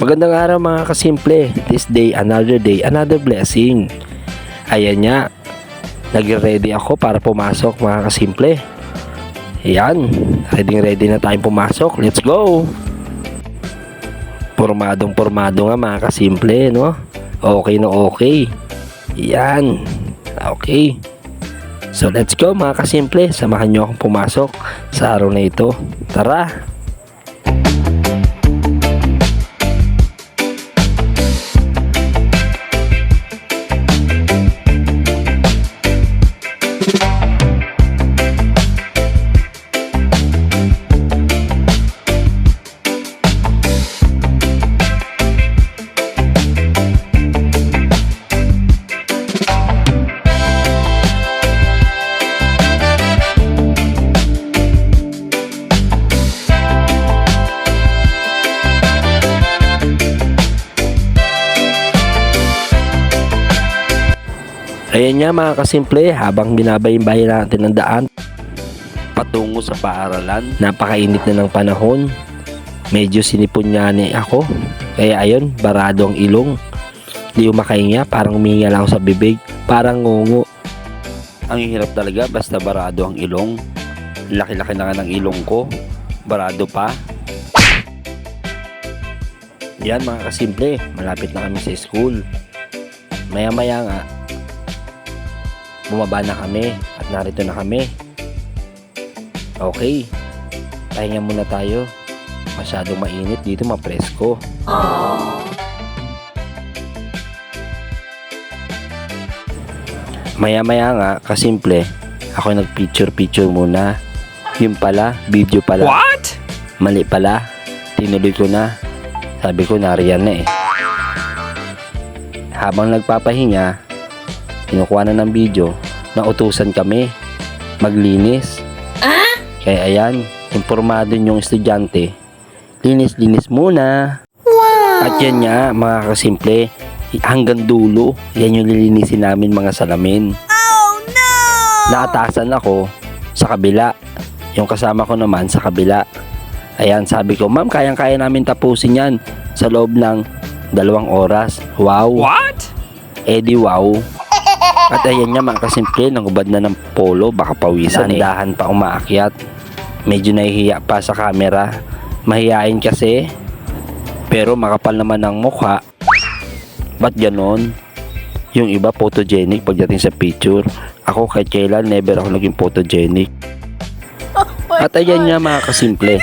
Magandang araw mga kasimple. This day, another blessing. Ayan nga, nag-ready ako para pumasok mga kasimple. Ayan, ready na tayong pumasok. Let's go! Pormadong nga mga kasimple, no? Okay na okay. Ayan, okay. So let's go mga kasimple. Samahan nyo akong pumasok sa araw na ito. Tara! Ayan nga mga kasimple, habang binabayin-bayin natin ang daan patungo sa paaralan, napakainit na ng panahon, medyo sinipon nga ni ako, kaya ayun, barado ang ilong, di makahinga, parang huminga lang ako sa bibig, parang ngungu. Ang hirap talaga basta barado ang ilong, laki-laki na nga ng ilong ko, barado pa. Yan mga kasimple, malapit na kami sa school, maya-maya nga bumaba na kami at narito na kami. Okay, pahinga muna tayo, masyadong mainit dito, mapresko. Maya nga kasimple, ako nag-picture muna. Yun pala, video pala. What? Mali pala, tinuloy ko na. Sabi ko nariyan na eh. Habang nagpapahinga, kinukuha na ng video, nautusan kami maglinis. Kaya ayan, impormado yung estudyante, linis muna. At yan nga mga kasimple, hanggang dulo yan yung lilinisin namin mga salamin. Naatasan ako sa kabila, yung kasama ko naman sa kabila. Ayan, sabi ko, ma'am, kayang-kaya namin tapusin yan sa loob ng 2 oras. Wow. What? Di wow. At ayan nga mga kasimple, nangubad na ng polo, baka pawisan. Dahan pa umaakyat, medyo nahihiya pa sa camera, mahihain kasi, pero makapal naman ang mukha. Ba't ganon? Yung iba photogenic pagdating sa picture, ako kahit kailan never ako naging photogenic. At ayan nga mga kasimple,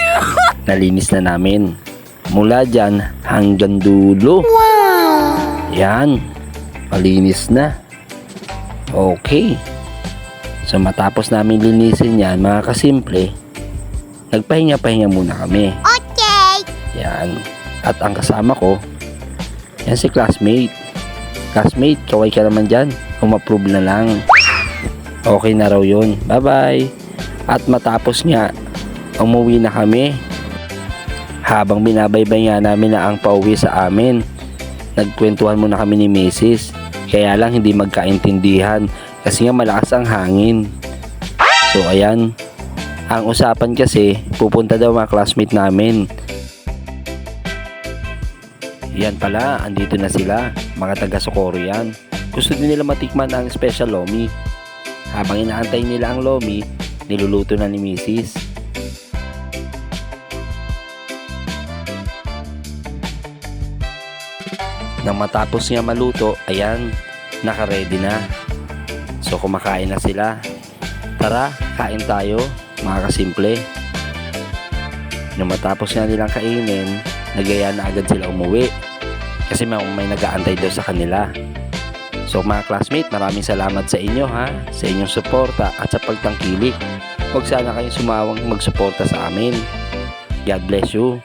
nalinis na namin mula dyan hanggang dulo. Yan, malinis na. Okay. So matapos namin linisin yan mga kasimple, nagpahinga muna kami. Okay. Yan. At ang kasama ko, yan si classmate. Classmate, kaway ka naman dyan. Umapprove na lang. Okay na raw yun. Bye bye. At matapos nga, umuwi na kami. Habang binabaybay nga namin na ang pauwi sa amin, nagkwentuhan muna kami ni Mrs. Kaya lang hindi magkaintindihan kasi nga malakas ang hangin. So ayan, ang usapan kasi pupunta daw mga classmate namin. Yan pala, andito na sila, mga taga Socorro yan. Gusto din nila matikman ang special lomi. Habang inaantay nila ang lomi, niluluto na ni Mrs. Nang matapos nga maluto, ayan, naka-ready na. So kumakain na sila. Tara, kain tayo mga kasimple. Nang matapos nga nilang kainin, nagaya na agad sila umuwi kasi may nag-aantay daw sa kanila. So mga classmate, maraming salamat sa inyo ha, sa inyong suporta at sa pagtangkilik. Huwag sana kayong sumawang magsuporta sa amin. God bless you.